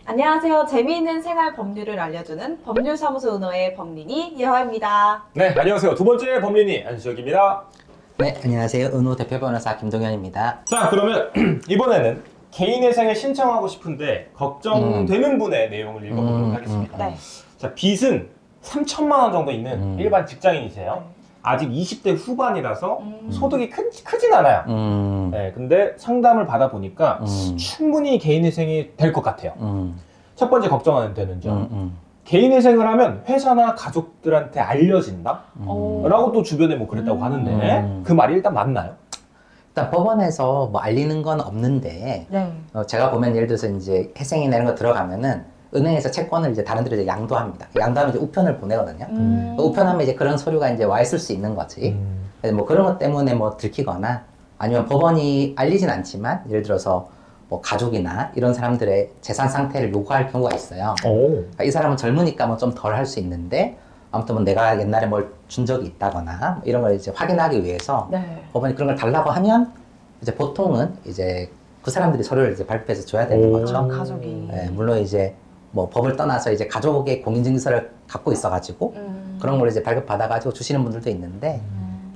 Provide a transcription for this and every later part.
안녕하세요. 재미있는 생활 법률을 알려주는 법률사무소 은호의 법린이 예화입니다. 네, 안녕하세요. 두 번째 법린이 안수혁입니다. 네, 안녕하세요. 은호 대표 변호사 김동현입니다. 자, 그러면 이번에는 개인회생을 신청하고 싶은데 걱정되는 분의 내용을 읽어보도록 하겠습니다. 네. 자, 빚은 3천만 원 정도 있는 일반 직장인이세요. 아직 20대 후반이라서 소득이 크진 않아요. 네, 근데 상담을 받아보니까 충분히 개인회생이 될 것 같아요. 첫 번째 걱정하는 되는 점. 개인회생을 하면 회사나 가족들한테 알려진다? 라고 또 주변에 뭐 그랬다고 하는데 그 말이 일단 맞나요? 일단 법원에서 뭐 알리는 건 없는데, 네. 제가 보면 예를 들어서 이제 회생이나 이런 거 들어가면은 은행에서 채권을 이제 다른 데로 이제 양도합니다. 양도하면 이제 우편을 보내거든요. 우편하면 이제 그런 서류가 이제 와 있을 수 있는 거지. 그래서 뭐 그런 것 때문에 뭐 들키거나 아니면 법원이 알리진 않지만 예를 들어서 뭐 가족이나 이런 사람들의 재산 상태를 요구할 경우가 있어요. 그러니까 이 사람은 젊으니까 뭐 좀 덜 할 수 있는데 아무튼 뭐 내가 옛날에 뭘 준 적이 있다거나 뭐 이런 걸 이제 확인하기 위해서 법원이 그런 걸 달라고 하면 이제 보통은 이제 그 사람들이 서류를 이제 발표해서 줘야 되는 거죠. 가족이. 네, 물론 이제 뭐 법을 떠나서 이제 가족의 공인증서를 갖고 있어가지고 그런 걸 이제 발급받아가지고 주시는 분들도 있는데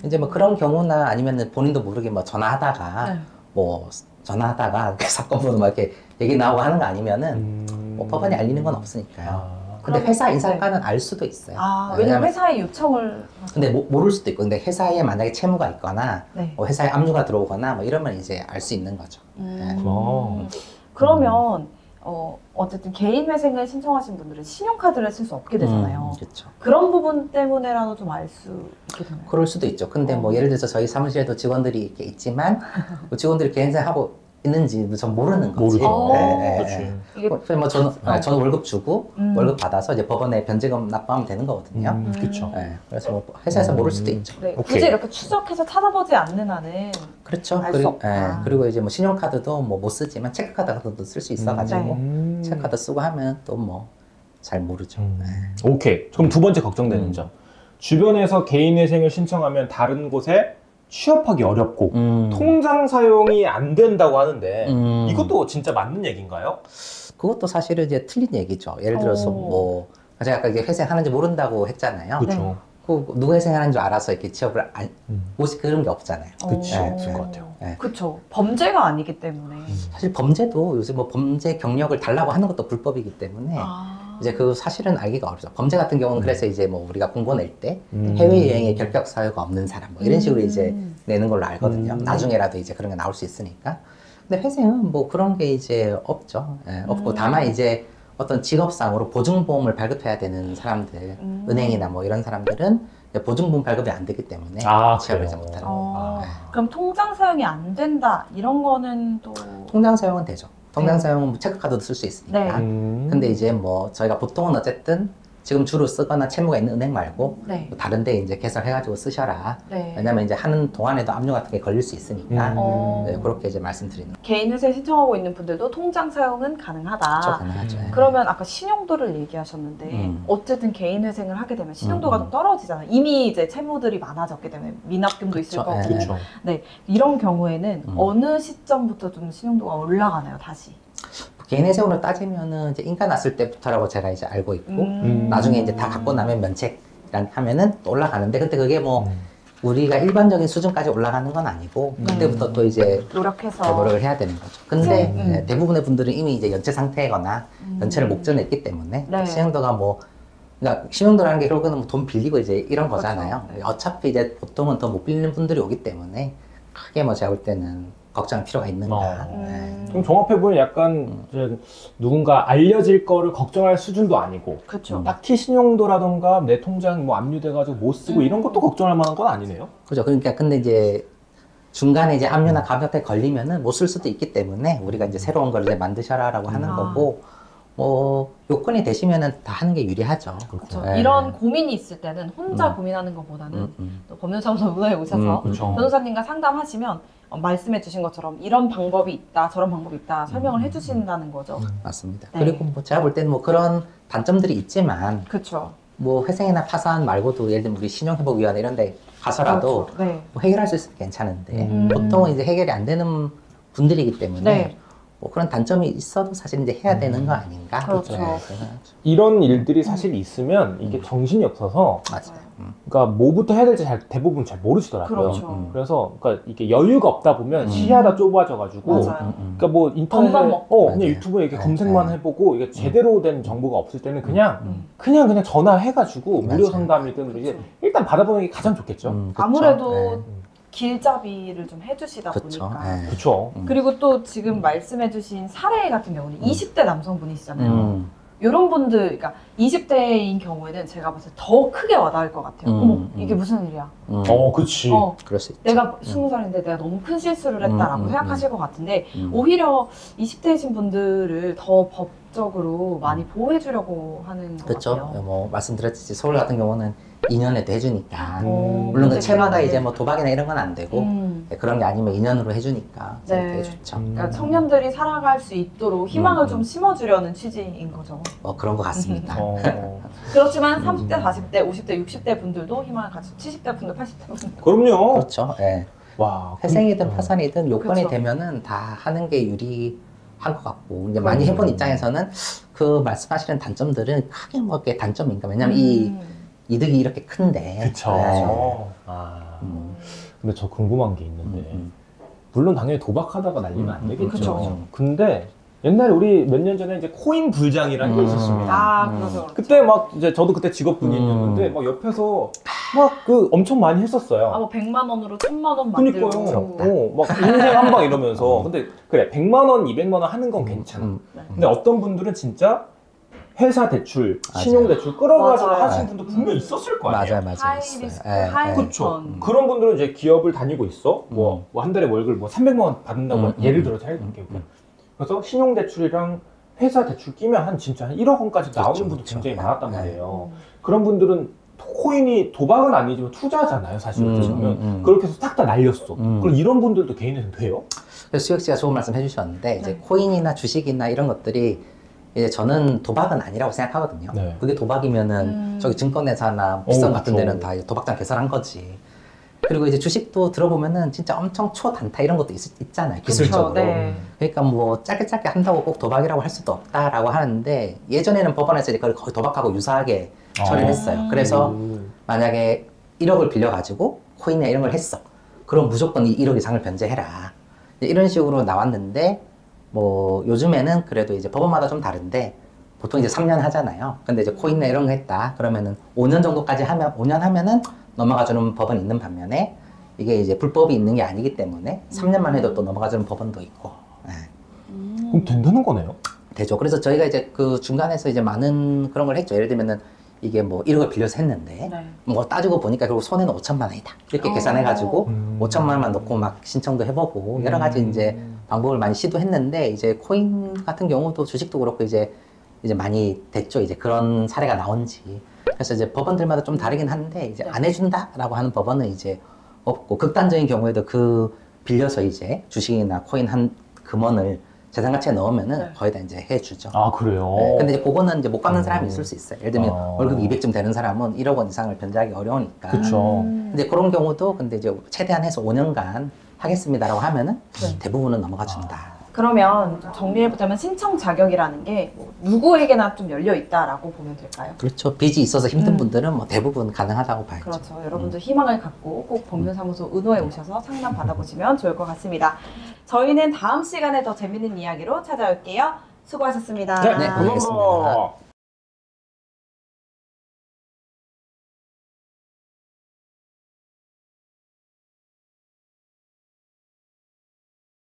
이제 뭐 그런 경우나 아니면은 본인도 모르게 뭐 전화하다가 뭐 전화하다가 사건 번호 막 이렇게 얘기 나오고 하는 거 아니면은 뭐 법원이 알리는 건 없으니까요. 근데 회사 인사과는 알 수도 있어요. 왜냐면 회사에 요청을. 근데 모를 수도 있고, 근데 회사에 만약에 채무가 있거나 뭐 회사에 압류가 들어오거나 뭐 이러면 이제 알 수 있는 거죠. 그러면 어쨌든 개인회생을 신청하신 분들은 신용카드를 쓸 수 없게 되잖아요. 그렇죠. 그런 부분 때문에라도 좀 알 수 있게 되나요? 그럴 수도 있죠. 근데 뭐 예를 들어서 저희 사무실에도 직원들이 이렇게 있지만 그 직원들이 개인회생하고 있는지 전 모르는 거지. 모르죠. 네. 이게 뭐 저는 월급 주고 월급 받아서 이제 법원에 변제금 납부하면 되는 거거든요. 그렇죠. 네. 그래서 뭐 회사에서 모를 수도 있죠. 네, 굳이 오케이. 이렇게 추적해서 찾아보지 않는 한은 그렇죠. 알 수 그리고, 없다. 그리고 이제 뭐 신용카드도 뭐 못 쓰지만 체크카드 같은 것도 쓸 수 있어가지고 체크카드 쓰고 하면 또 뭐 잘 모르죠. 오케이. 그럼 두 번째 걱정되는 점. 주변에서 개인회생을 신청하면 다른 곳에 취업하기 어렵고 통장 사용이 안 된다고 하는데 이것도 진짜 맞는 얘기인가요? 그것도 사실은 이제 틀린 얘기죠. 예를 들어서 뭐 제가 아까 이게 회생하는지 모른다고 했잖아요. 그렇죠. 그 누가 회생하는 줄 알아서 이렇게 취업을 그런 게 없잖아요. 그치. 네. 없을 것 같아요. 네. 그쵸. 범죄가 아니기 때문에. 사실 범죄도 요새 뭐 범죄 경력을 달라고 하는 것도 불법이기 때문에 이제 그 사실은 알기가 어렵죠. 범죄 같은 경우는 그래서 이제 뭐 우리가 공고 낼 때 해외여행에 결격 사유가 없는 사람 뭐 이런 식으로 이제 내는 걸로 알거든요. 나중에라도 이제 그런 게 나올 수 있으니까. 근데 회생은 뭐 그런 게 이제 없죠. 예, 없고 다만 이제 어떤 직업상으로 보증보험을 발급해야 되는 사람들, 은행이나 뭐 이런 사람들은 보증보험 발급이 안 되기 때문에 취업을 이제 못하는 거예요. 그럼 통장 사용이 안 된다 이런 거는 또 통장 사용은 되죠. 통장 사용은 뭐 체크카드도 쓸 수 있으니까. 근데 이제 뭐 저희가 보통은 어쨌든 지금 주로 쓰거나 채무가 있는 은행 말고 뭐 다른 데 이제 개설해가지고 쓰셔라. 왜냐면 이제 하는 동안에도 압류 같은 게 걸릴 수 있으니까 네, 그렇게 이제 말씀드리는 거죠. 개인회생 신청하고 있는 분들도 통장 사용은 가능하다. 가능하죠. 그러면 아까 신용도를 얘기하셨는데 어쨌든 개인회생을 하게 되면 신용도가 좀 떨어지잖아요. 이미 이제 채무들이 많아졌기 때문에 미납금도 있을 거고. 그렇죠. 네, 이런 경우에는 어느 시점부터 좀 신용도가 올라가나요, 다시? 개인회생으로 따지면은 이제 인가 났을 때부터라고 제가 이제 알고 있고 나중에 이제 다 갖고 나면 면책 하면은 또 올라가는데 근데 그게 뭐 우리가 일반적인 수준까지 올라가는 건 아니고 그때부터 또 이제 노력해서 노력을 해야 되는 거죠. 근데 네, 대부분의 분들은 이미 이제 연체 상태거나 연체를 목전했기 때문에 신용도가 뭐 그러니까 신용도라는 게 결국은 뭐 돈 빌리고 이제 이런 거잖아요. 어차피 이제 보통은 더 못 빌리는 분들이 오기 때문에 크게 뭐 제가 볼 때는 걱정할 필요가 있는가. 그럼 종합해보면 약간 이제 누군가 알려질 거를 걱정할 수준도 아니고 그렇죠. 딱히 신용도라던가 내 통장 뭐 압류돼가지고 못 쓰고 이런 것도 걱정할 만한 건 아니네요. 그죠. 그러니까 근데 이제 중간에 이제 압류나 감액에 걸리면은 못 쓸 수도 있기 때문에 우리가 이제 새로운 걸 이제 만드셔라라고 하는 거고 뭐 요건이 되시면은 다 하는 게 유리하죠. 그렇죠. 네. 이런 고민이 있을 때는 혼자 고민하는 것보다는 또 법률사무소 문화에 오셔서 그렇죠. 변호사님과 상담하시면 말씀해 주신 것처럼 이런 방법이 있다, 저런 방법이 있다 설명을 해 주신다는 거죠. 맞습니다. 네. 그리고 뭐 제가 볼 때는 뭐 그런 단점들이 있지만 그렇죠. 뭐 회생이나 파산 말고도 예를 들면 우리 신용회복위원회 이런 데 가서라도 네. 뭐 해결할 수 있으면 괜찮은데 보통은 이제 해결이 안 되는 분들이기 때문에 네. 뭐 그런 단점이 있어도 사실 이제 해야 되는 거 아닌가. 그렇죠. 이런 일들이 사실 있으면 이게 정신이 없어서 맞아요. 그러니까 뭐부터 해야 될지 대부분 잘 모르시더라고요. 그렇죠. 그래서 그러니까 이게 여유가 없다 보면 시야가 좁아져가지고 맞아요. 그러니까 뭐 인터넷에 건강 먹고. 그냥 맞아요. 유튜브에 이렇게 네, 검색만 네. 해보고 이게 제대로 된 정보가 없을 때는 그냥 전화해가지고 무료 맞아요. 상담이든 이제 그렇죠. 일단 받아보는 게 가장 좋겠죠. 그쵸? 아무래도 네. 길잡이를 좀 해주시다 그쵸. 보니까. 네. 그렇죠. 그리고 또 지금 말씀해주신 사례 같은 경우는 20대 남성분이시잖아요. 음. 이런 분들, 그러니까 20대인 경우에는 제가 봤을 때 더 크게 와닿을 것 같아요. 어머, 이게 무슨 일이야? 그치. 그럴 수 있죠. 내가 20살인데 내가 너무 큰 실수를 했다라고 생각하실 것 같은데 오히려 20대이신 분들을 더 법적으로 많이 보호해주려고 하는 것 그렇죠. 같아요. 뭐 말씀드렸듯이 서울 같은 경우는 2년에도 해주니까. 어, 물론 그 이제 채마다 그런 이제 게- 뭐 도박이나 이런 건 안 되고 그런 게 아니면 2년으로 해주니까 네. 되게 좋죠. 그러니까 청년들이 살아갈 수 있도록 희망을 좀 심어주려는 취지인 거죠. 뭐 그런 것 같습니다. 그렇지만 30대, 40대, 50대, 60대 분들도 희망을 가지고 70대 분들, 80대 분들. 그럼요. 그렇죠. 예. 와. 회생이든 파산이든 요건이 그쵸. 되면은 다 하는 게 유리한 것 같고 이제 많이 해본 입장에서는 그 말씀하시는 단점들은 크게 뭐 게 단점인가. 왜냐면 이 이득이 이렇게 큰데. 그쵸. 네. 아. 근데 저 궁금한 게 있는데 음. 물론 당연히 도박하다가 날리면 안 되겠죠. 그쵸. 근데 옛날에 우리 몇 년 전에 이제 코인 불장이라는 게 있었습니다. 아, 그렇죠. 그때 막 이제 저도 그때 직업 군인이었는데 막 옆에서 막 그 엄청 많이 했었어요. 아, 뭐 100만 원으로 1000만 원 만들고. 그니까요. 막 인생 한 방 이러면서. 근데 그래 100만 원, 200만 원 하는 건 괜찮아. 근데 어떤 분들은 진짜 회사 대출, 맞아요. 신용 대출 끌어가지고 맞아요. 하시는 분도 분명 있었을 거 아니에요. 맞아요. 하이 있어요. 리스크, 예, 하이 예. 그렇죠. 리턴. 그런 분들은 이제 기업을 다니고 있어. 뭐 한 달에 월급 뭐 300만 원 받는다고 예를 들어서 할게요. 그래서 신용 대출이랑 회사 대출 끼면 한 진짜 한 1억 원까지 나오는 그렇죠, 분도 그렇죠. 굉장히 많았단 네. 말이에요. 그런 분들은 코인이 도박은 아니지만 투자잖아요, 사실. 그러면 그렇게 해서 딱 다 날렸어. 그럼 이런 분들도 개인회생 돼요? 그래서 수혁 씨가 좋은 말씀 해주셨는데 이제 코인이나 주식이나 이런 것들이 이제 저는 도박은 아니라고 생각하거든요. 네. 그게 도박이면은 저기 증권회사나 비싼 같은 그쵸. 데는 다 이제 도박장 개설한 거지. 그리고 이제 주식도 들어보면은 진짜 엄청 초단타 이런 것도 있잖아요. 기술적으로. 그쵸, 네. 그러니까 뭐 짧게 한다고 꼭 도박이라고 할 수도 없다라고 하는데 예전에는 법원에서 이제 그걸 거의 도박하고 유사하게 처리를 했어요. 그래서 만약에 1억을 빌려가지고 코인이나 이런 걸 했어. 그럼 무조건 이 1억 이상을 변제해라. 이런 식으로 나왔는데 뭐 요즘에는 그래도 이제 법원마다 좀 다른데 보통 이제 3년 하잖아요. 근데 이제 코인이나 이런 거 했다. 그러면은 5년 정도까지 하면 5년 하면은 넘어가주는 법은 있는 반면에 이게 이제 불법이 있는 게 아니기 때문에 3년만 해도 또 넘어가주는 법원도 있고. 네. 그럼 된다는 거네요? 되죠. 그래서 저희가 이제 그 중간에서 이제 많은 그런 걸 했죠. 예를 들면은 이게 뭐 1억을 빌려서 했는데 네. 뭐 따지고 보니까 결국 손해는 5천만 원이다. 이렇게 계산해가지고 5천만 원만 넣고 막 신청도 해보고 여러 가지 이제 방법을 많이 시도했는데 이제 코인 같은 경우도 주식도 그렇고 이제 많이 됐죠. 이제 그런 사례가 나온지. 그래서 이제 법원들마다 좀 다르긴 한데 이제 안 해준다라고 하는 법원은 이제 없고 극단적인 경우에도 그 빌려서 이제 주식이나 코인 한 금원을 재산 가치에 넣으면은 네. 거의 다 이제 해주죠. 아, 그래요? 네, 근데 이제 그거는 이제 못 갚는 사람이 있을 수 있어요. 예를 들면 아. 월급이 200쯤 되는 사람은 1억 원 이상을 변제하기 어려우니까. 그쵸. 근데 그런 경우도 근데 이제 최대한 해서 5년간 하겠습니다라고 하면은 네. 대부분은 넘어가 준다. 그러면 좀 정리해보자면 신청 자격이라는 게뭐 누구에게나 좀 열려 있다라고 보면 될까요? 그렇죠. 빚이 있어서 힘든 분들은 뭐 대부분 가능하다고 봐야죠. 그렇죠. 여러분들 희망을 갖고 꼭 법률사무소 은호에 오셔서 상담 받아보시면 좋을 것 같습니다. 저희는 다음 시간에 더 재밌는 이야기로 찾아올게요. 수고하셨습니다. 네, 감사합니다. 고마워.